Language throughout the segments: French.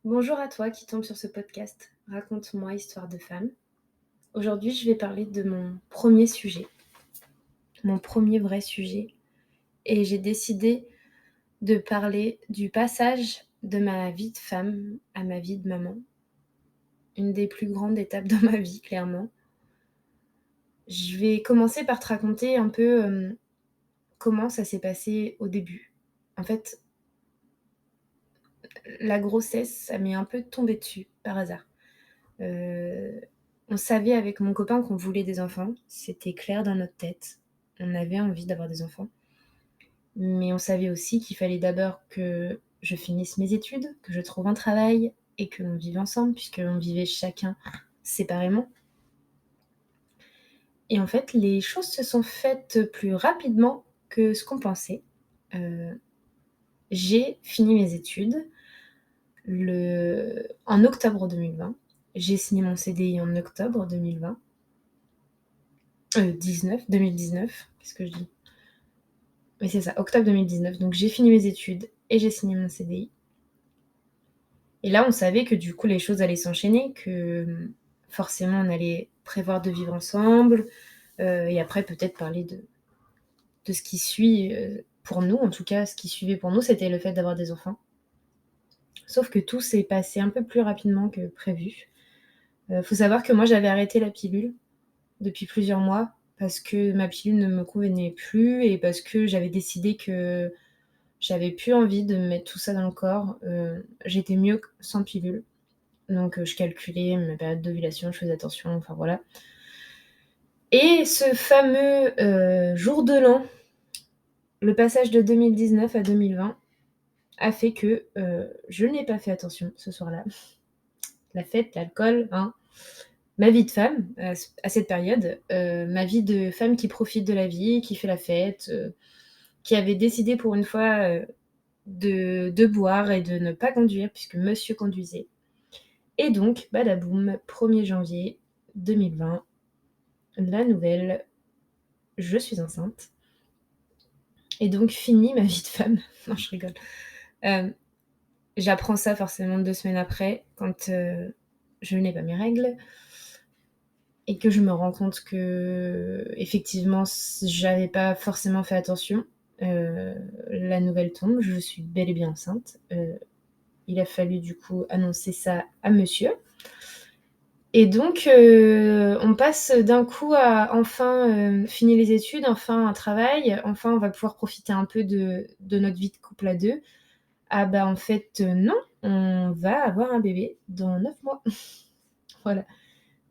Bonjour à toi qui tombe sur ce podcast. Raconte-moi histoire de femme. Aujourd'hui, je vais parler de mon premier sujet, mon premier vrai sujet. Et j'ai décidé de parler du passage de ma vie de femme à ma vie de maman. Une des plus grandes étapes dans ma vie, clairement. Je vais commencer par te raconter un peu comment ça s'est passé au début. En fait, la grossesse, ça m'est un peu tombé dessus par hasard. Heu, on savait avec mon copain qu'on voulait des enfants, c'était clair dans notre tête. On avait envie d'avoir des enfants, mais on savait aussi qu'il fallait d'abord que je finisse mes études, que je trouve un travail et que l'on vive ensemble puisqu'on vivait chacun séparément et en fait, les choses se sont faites plus rapidement que ce qu'on pensait. Heu, j'ai fini mes études en octobre 2020. J'ai signé mon CDI en octobre 2020. 2019, qu'est-ce que je dis? Oui, c'est ça, octobre 2019. Donc j'ai fini mes études et j'ai signé mon CDI. Et là, on savait que du coup, les choses allaient s'enchaîner, que, forcément, on allait prévoir de vivre ensemble, et après peut-être parler de ce qui suit, pour nous, en tout cas, ce qui suivait pour nous, c'était le fait d'avoir des enfants. Sauf que tout s'est passé un peu plus rapidement que prévu. Faut savoir que moi, j'avais arrêté la pilule depuis plusieurs mois parce que ma pilule ne me convenait plus et parce que j'avais décidé que j'avais plus envie de me mettre tout ça dans le corps, j'étais mieux sans pilule. Donc je calculais ma période d'ovulation, je faisais attention, enfin voilà. Et ce fameux, jour de l'an, le passage de 2019 à 2020 a fait que, je n'ai pas fait attention ce soir-là. La fête, l'alcool, hein, ma vie de femme à cette période, ma vie de femme qui profite de la vie, qui fait la fête, qui avait décidé pour une fois, de boire et de ne pas conduire puisque monsieur conduisait. Et donc, badaboum, 1er janvier 2020, la nouvelle, je suis enceinte. Et donc fini ma vie de femme. Non, je rigole. Hem, j'apprends ça forcément 2 semaines après quand, je n'ai pas mes règles et que je me rends compte qu'effectivement j'avais pas forcément fait attention. La nouvelle tombe, je suis bel et bien enceinte. Il a fallu du coup annoncer ça à monsieur. Et donc, on passe d'un coup à enfin, fini les études, enfin un travail, enfin on va pouvoir profiter un peu de notre vie de couple à 2. Ah bah, en fait, non, on va avoir un bébé dans 9 mois. Voilà.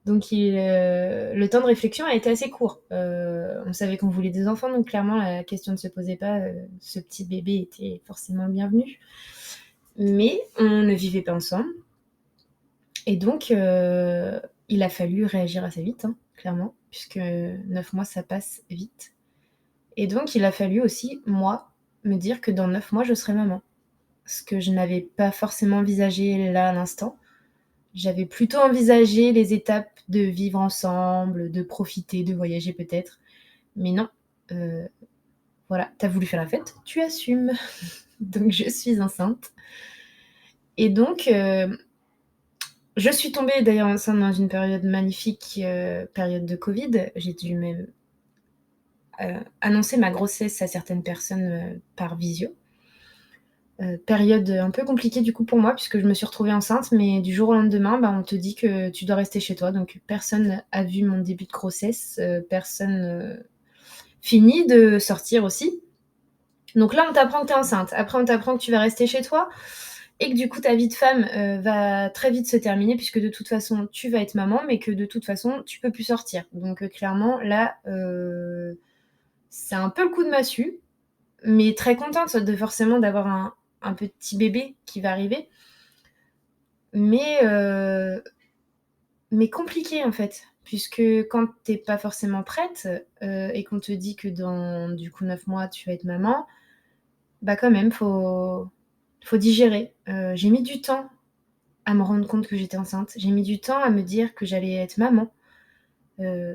Donc le temps de réflexion a été assez court. On savait qu'on voulait des enfants, donc clairement la question ne se posait pas, ce petit bébé était forcément bienvenu. Mais on ne vivait pas ensemble. Et donc, il a fallu réagir assez vite, hein, clairement, puisque 9 mois, ça passe vite. Et donc, il a fallu aussi, moi, me dire que dans 9 mois, je serais maman. Ce que je n'avais pas forcément envisagé là, à l'instant. J'avais plutôt envisagé les étapes de vivre ensemble, de profiter, de voyager peut-être. Mais non, heu, voilà, tu as voulu faire la fête, tu assumes. Donc je suis enceinte. Et donc, je suis tombée d'ailleurs enceinte dans une période magnifique, période de Covid. J'ai dû même, annoncer ma grossesse à certaines personnes, par visio. Période, un peu compliquée du coup pour moi puisque je me suis retrouvée enceinte, mais du jour au lendemain, bah, on te dit que tu dois rester chez toi. Donc personne a vu mon début de grossesse, personne, finit de sortir aussi. Donc là, on t'apprend que tu es enceinte. Après, on t'apprend que tu vas rester chez toi et que du coup ta vie de femme, va très vite se terminer puisque de toute façon tu vas être maman, mais que de toute façon tu peux plus sortir. Donc clairement là, c'est un peu le coup de massue, mais très contente de forcément d'avoir un petit bébé qui va arriver. Mais, mais compliqué en fait, puisque quand tu es pas forcément prête, et qu'on te dit que dans du coup 9 mois tu vas être maman, bah quand même faut digérer. J'ai mis du temps à me rendre compte que j'étais enceinte. J'ai mis du temps à me dire que j'allais être maman.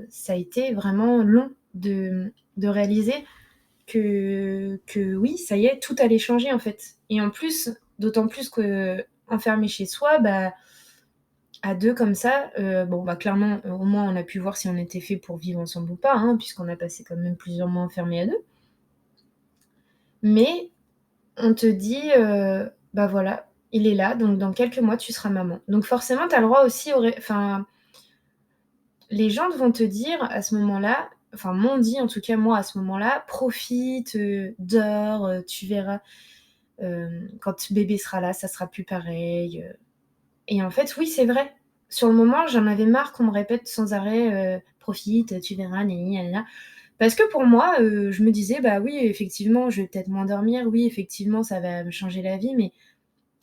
Ça a été vraiment long de réaliser que oui, ça y est, tout allait changer en fait. Et en plus, d'autant plus que enfermé chez soi, bah, à 2 comme ça, bon, bah, clairement, au moins on a pu voir si on était fait pour vivre ensemble ou pas, hein, puisqu'on a passé quand même plusieurs mois enfermés à 2. Mais on te dit, bah, voilà, il est là, donc dans quelques mois tu seras maman. Donc forcément tu as le droit aussi enfin, les gens vont te dire à ce moment-là, enfin m'ont dit en tout cas moi à ce moment-là: «Profite, dors, tu verras, quand bébé sera là, ça sera plus pareil», et en fait, oui, c'est vrai. Sur le moment, j'en avais marre qu'on me répète sans arrêt, «Profite, tu verras, nani nanana». Parce que pour moi, je me disais: «Bah oui, effectivement, je vais peut-être moins dormir. Oui, effectivement, ça va me changer la vie», mais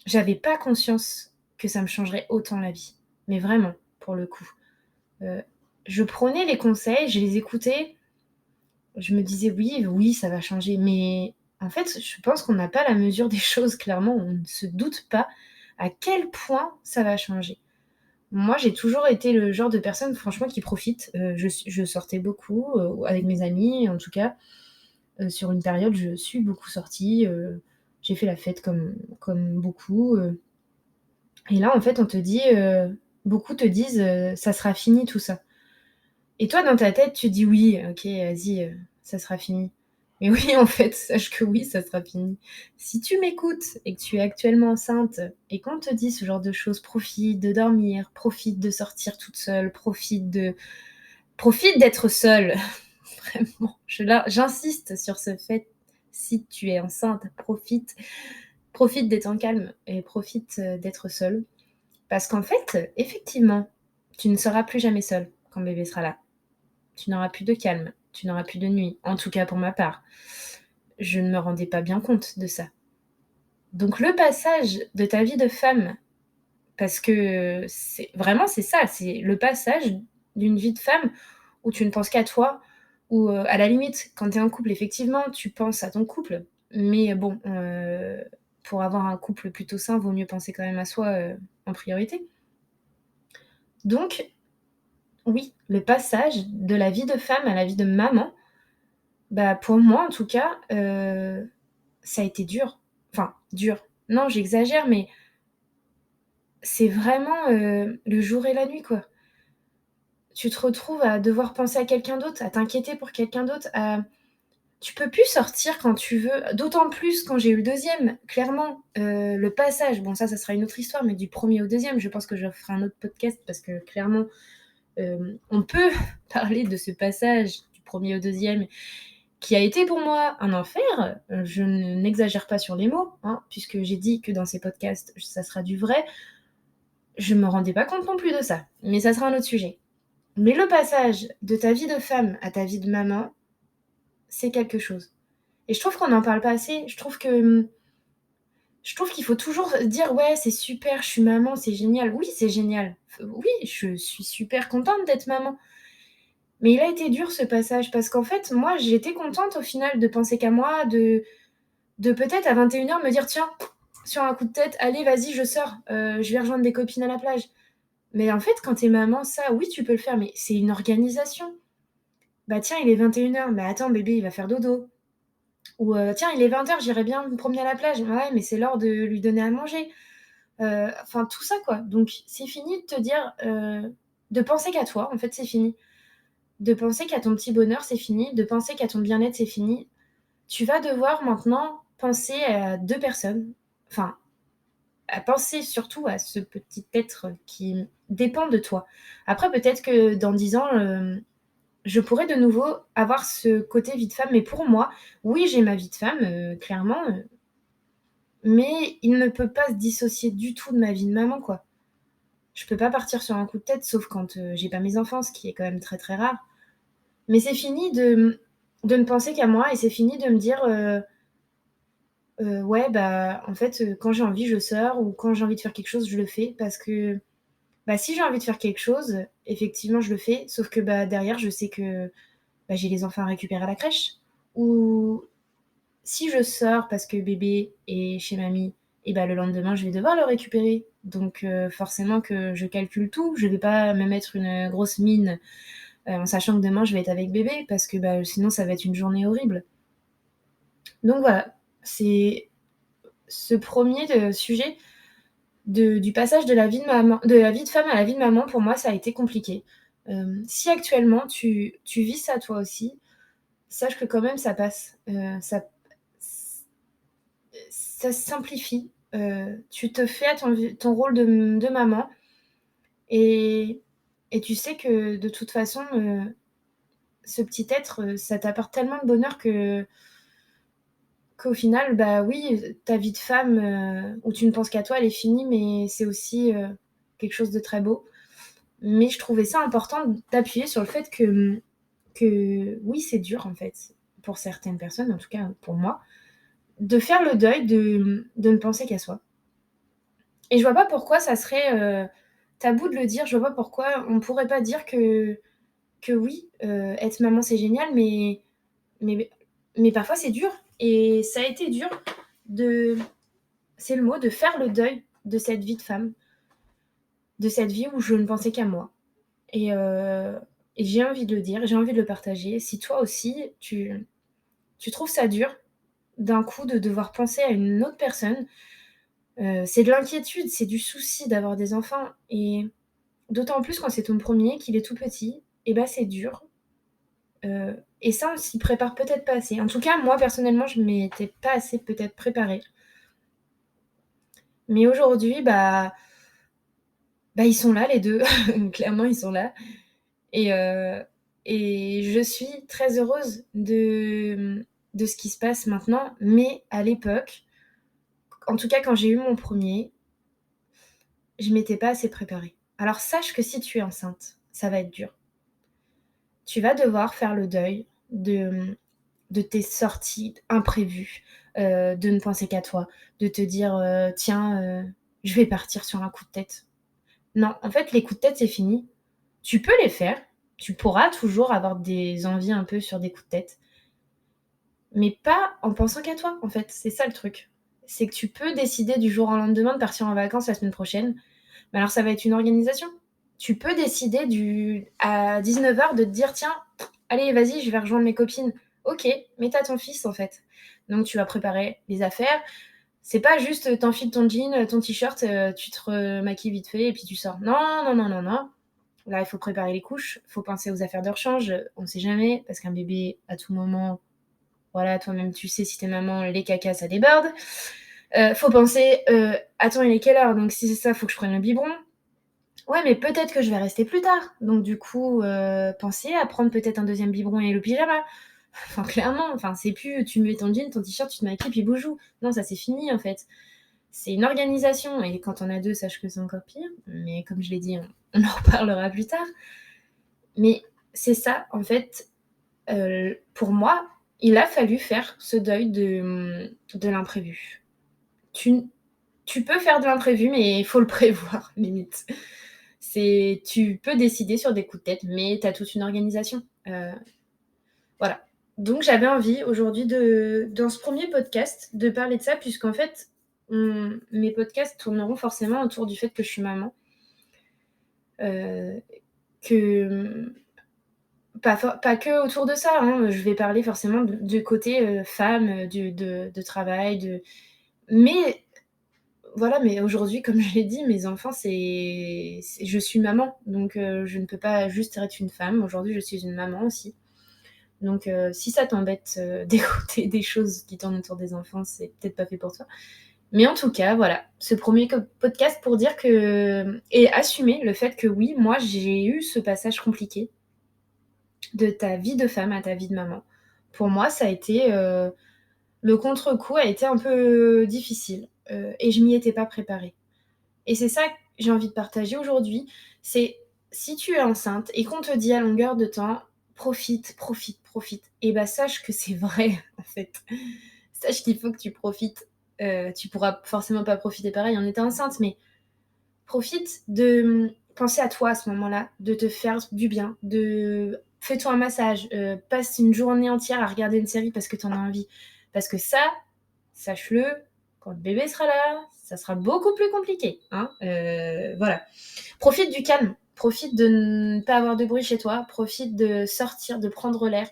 j'avais pas conscience que ça me changerait autant la vie. Mais vraiment, pour le coup. Heu, je prenais les conseils, je les écoutais, je me disais: «Oui, oui, ça va changer», mais en fait, je pense qu'on n'a pas la mesure des choses, clairement. On ne se doute pas à quel point ça va changer. Moi, j'ai toujours été le genre de personne, franchement, qui profite. Je sortais beaucoup, avec mes amis, en tout cas. Sur une période, je suis beaucoup sortie, j'ai fait la fête comme beaucoup, et là, en fait, on te dit, beaucoup te disent, «Ça sera fini tout ça». Et toi, dans ta tête, tu dis: «Oui, OK, vas-y, ça sera fini». Mais oui, en fait, sache que oui, ça sera fini. Si tu m'écoutes et que tu es actuellement enceinte et qu'on te dit ce genre de choses, profite de dormir, profite de sortir toute seule, profite d'être seule. Vraiment, j'insiste sur ce fait, si tu es enceinte, profite d'être en calme et profite, d'être seule. Parce qu'en fait, effectivement, tu ne seras plus jamais seule quand bébé sera là. Tu n'auras plus de calme, tu n'auras plus de nuit, en tout cas pour ma part. Je ne me rendais pas bien compte de ça. Donc le passage de ta vie de femme, parce que c'est ça, c'est le passage d'une vie de femme où tu ne penses qu'à toi, où, à la limite, quand tu es en couple, effectivement, tu penses à ton couple, mais bon, pour avoir un couple plutôt sain, vaut mieux penser quand même à soi, en priorité. Donc oui, le passage de la vie de femme à la vie de maman, bah, pour moi en tout cas, ça a été dur. Enfin, dur, non, j'exagère, mais c'est vraiment, le jour et la nuit, quoi. Tu te retrouves à devoir penser à quelqu'un d'autre, à t'inquiéter pour quelqu'un d'autre, à tu peux plus sortir quand tu veux, d'autant plus quand j'ai eu le deuxième. Clairement, le passage, bon ça sera une autre histoire, mais du premier au deuxième, je pense que je ferai un autre podcast parce que clairement, on peut parler de ce passage du premier au deuxième qui a été pour moi un enfer. Je n'exagère pas sur les mots, hein, puisque j'ai dit que dans ces podcasts, ça sera du vrai. Je me rendais pas compte non plus de ça, mais ça sera un autre sujet. Mais le passage de ta vie de femme à ta vie de maman, c'est quelque chose. Et je trouve qu'on n'en parle pas assez. Je trouve qu'il faut toujours dire: «Ouais, c'est super, je suis maman, c'est génial». Oui, c'est génial. Oui, je suis super contente d'être maman. Mais il a été dur ce passage parce qu'en fait, moi, j'étais contente au final de penser qu'à moi, de peut-être à 21h me dire: «Tiens, sur un coup de tête, allez, vas-y, je sors, je vais rejoindre des copines à la plage». Mais en fait, quand tu es maman, ça, oui, tu peux le faire, mais c'est une organisation. Bah, tiens, il est 21h, mais attends, bébé, il va faire dodo. Ou, tiens, il est 20h, j'irais bien me promener à la plage. Ouais, mais c'est l'heure de lui donner à manger. Enfin, tout ça, quoi. Donc, c'est fini de te dire, de penser qu'à toi, en fait, c'est fini. De penser qu'à ton petit bonheur, c'est fini. De penser qu'à ton bien-être, c'est fini. Tu vas devoir maintenant penser à 2 personnes, enfin, à penser surtout à ce petit être qui dépend de toi. Après, peut-être que dans 10 ans, je pourrais de nouveau avoir ce côté vie de femme, mais pour moi, oui, j'ai ma vie de femme, clairement, mais il ne peut pas se dissocier du tout de ma vie de maman, quoi. Je peux pas partir sur un coup de tête, sauf quand, j'ai pas mes enfants, ce qui est quand même très, très rare. Mais c'est fini de ne penser qu'à moi et c'est fini de me dire, «Ouais, bah, en fait, quand j'ai envie, je sors ou quand j'ai envie de faire quelque chose, je le fais» parce que, bah, si j'ai envie de faire quelque chose, effectivement, je le fais, sauf que, bah, derrière, je sais que, bah, j'ai les enfants à récupérer à la crèche ou si je sors parce que bébé est chez mamie et bah, le lendemain, je vais devoir le récupérer. Donc forcément que je calcule tout. Je vais pas me mettre une grosse mine, en sachant que demain, je vais être avec bébé parce que, bah, sinon ça va être une journée horrible. Donc voilà, c'est ce premier er sujet, du passage de la vie de femme à la vie de maman, pour moi, ça a été compliqué. Si actuellement tu vis ça toi aussi, sache que quand même ça passe. Ça se simplifie. Tu te fais à ton rôle de maman et tu sais que de toute façon, ce petit être, ça t'apporte tellement de bonheur qu'au final, bah oui, ta vie de femme, où tu ne penses qu'à toi, elle est finie, mais c'est aussi, quelque chose de très beau. Mais je trouvais ça important d'appuyer sur le fait que oui, c'est dur en fait, pour certaines personnes, en tout cas pour moi, de faire le deuil de ne penser qu'à soi. Et je vois pas pourquoi ça serait tabou de le dire. Je vois pas pourquoi on pourrait pas dire que oui, être maman c'est génial, mais, mais parfois c'est dur. Et ça a été dur de, c'est le mot, de faire le deuil de cette vie de femme, de cette vie où je ne pensais qu'à moi. Et, euh, et j'ai envie de le dire, j'ai envie de le partager. Si toi aussi, tu trouves ça dur d'un coup de devoir penser à une autre personne, c'est de l'inquiétude, c'est du souci d'avoir des enfants. Et d'autant plus quand c'est ton premier, qu'il est tout petit, et bah c'est dur. Et ça, on s'y prépare peut-être pas assez. En tout cas, moi, personnellement, je m'étais pas assez peut-être préparée. Mais aujourd'hui, bah ils sont là, les deux. Clairement, ils sont là. Et, euh, et je suis très heureuse de ce qui se passe maintenant. Mais à l'époque, en tout cas quand j'ai eu mon premier, je m'étais pas assez préparée. Alors sache que si tu es enceinte, ça va être dur. Tu vas devoir faire le deuil de tes sorties imprévues, de ne penser qu'à toi, de te dire tiens, je vais partir sur un coup de tête. Non, en fait, les coups de tête, c'est fini. Tu peux les faire, tu pourras toujours avoir des envies un peu sur des coups de tête, mais pas en pensant qu'à toi, en fait. C'est ça le truc. C'est que tu peux décider du jour au lendemain de partir en vacances la semaine prochaine, mais alors ça va être une organisation. Tu peux décider à 19h de te dire tiens, allez, vas-y, je vais rejoindre mes copines. Ok, mais t'as ton fils en fait. Donc tu vas préparer les affaires. C'est pas juste t'enfiles ton jean, ton t-shirt, tu te remaquilles vite fait et puis tu sors. Non, non, non, non, non. Là, il faut préparer les couches, il faut penser aux affaires de rechange. On sait jamais, parce qu'un bébé, à tout moment, voilà, toi-même, tu sais, si t'es maman, les cacas, ça déborde. Faut penser, attends, il est quelle heure? Donc si c'est ça, faut que je prenne le biberon. Ouais, mais peut-être que je vais rester plus tard. Donc du coup, pensez à prendre peut-être un deuxième biberon et le pyjama. Enfin, clairement, enfin, c'est plus tu mets ton jean, ton t-shirt, tu te maquilles, puis boujou. Non, ça c'est fini en fait. C'est une organisation. Et quand on a deux, sache que c'est encore pire. Mais comme je l'ai dit, on en reparlera plus tard. Mais c'est ça, en fait, pour moi, il a fallu faire ce deuil de l'imprévu. Tu, tu peux faire de l'imprévu, mais il faut le prévoir, limite. Tu peux décider sur des coups de tête, mais tu as toute une organisation. Voilà. Donc j'avais envie aujourd'hui dans ce premier podcast, de parler de ça, puisqu'en fait, mes podcasts tourneront forcément autour du fait que je suis maman. Que pas que autour de ça, hein. Je vais parler forcément du côté femme, de travail, mais voilà, mais aujourd'hui, comme je l'ai dit, mes enfants, je suis maman, donc je ne peux pas juste être une femme. Aujourd'hui, je suis une maman aussi. Donc si ça t'embête d'écouter des choses qui tournent autour des enfants, c'est peut-être pas fait pour toi. Mais en tout cas, voilà, ce premier podcast pour dire que et assumer le fait que oui, moi, j'ai eu ce passage compliqué de ta vie de femme à ta vie de maman. Pour moi, ça a été le contre-coup a été un peu difficile et je m'y étais pas préparée. Et c'est ça que j'ai envie de partager aujourd'hui, c'est si tu es enceinte et qu'on te dit à longueur de temps, profite, profite, profite, et bah sache que c'est vrai en fait. Sache qu'il faut que tu profites. Tu pourras forcément pas profiter pareil en étant enceinte, mais profite de penser à toi à ce moment-là, de te faire du bien, fais-toi un massage, passe une journée entière à regarder une série parce que tu en as envie. Parce que ça, sache-le, quand le bébé sera là, ça sera beaucoup plus compliqué. Hein. Voilà. Profite du calme. Profite de ne pas avoir de bruit chez toi. Profite de sortir, de prendre l'air.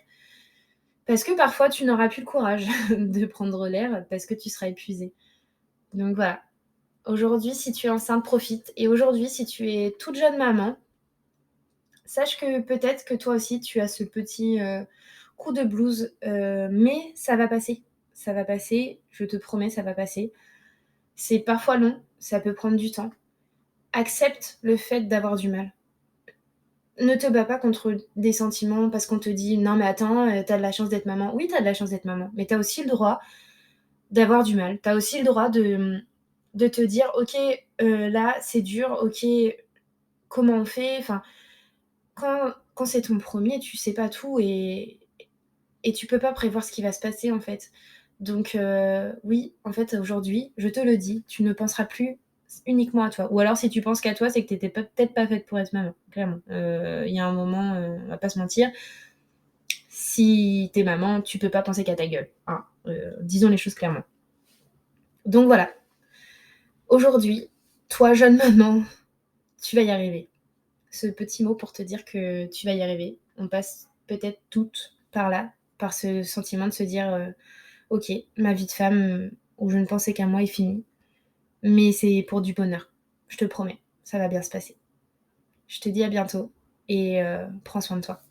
Parce que parfois, tu n'auras plus le courage de prendre l'air parce que tu seras épuisé. Donc voilà. Aujourd'hui, si tu es enceinte, profite. Et aujourd'hui, si tu es toute jeune maman, sache que peut-être que toi aussi, tu as ce petit coup de blues, mais ça va passer. Ça va passer, je te promets, ça va passer. C'est parfois long, ça peut prendre du temps. Accepte le fait d'avoir du mal. Ne te bats pas contre des sentiments parce qu'on te dit non mais attends, t'as de la chance d'être maman. Oui, t'as de la chance d'être maman, mais t'as aussi le droit d'avoir du mal. T'as aussi le droit de te dire ok, là c'est dur, ok, comment on fait? Enfin, quand c'est ton premier, tu sais pas tout et tu peux pas prévoir ce qui va se passer en fait. Donc oui, en fait aujourd'hui, je te le dis, tu ne penseras plus uniquement à toi. Ou alors si tu penses qu'à toi, c'est que t'étais peut-être pas faite pour être maman, clairement. Il y a un moment, on va pas se mentir, si t'es maman, tu peux pas penser qu'à ta gueule, hein. Disons les choses clairement. Donc voilà, aujourd'hui, toi jeune maman, tu vas y arriver. Ce petit mot pour te dire que tu vas y arriver. On passe peut-être toutes par là, par ce sentiment de se dire ok, ma vie de femme où je ne pensais qu'à moi est finie, mais c'est pour du bonheur. Je te promets, ça va bien se passer. Je te dis à bientôt et prends soin de toi.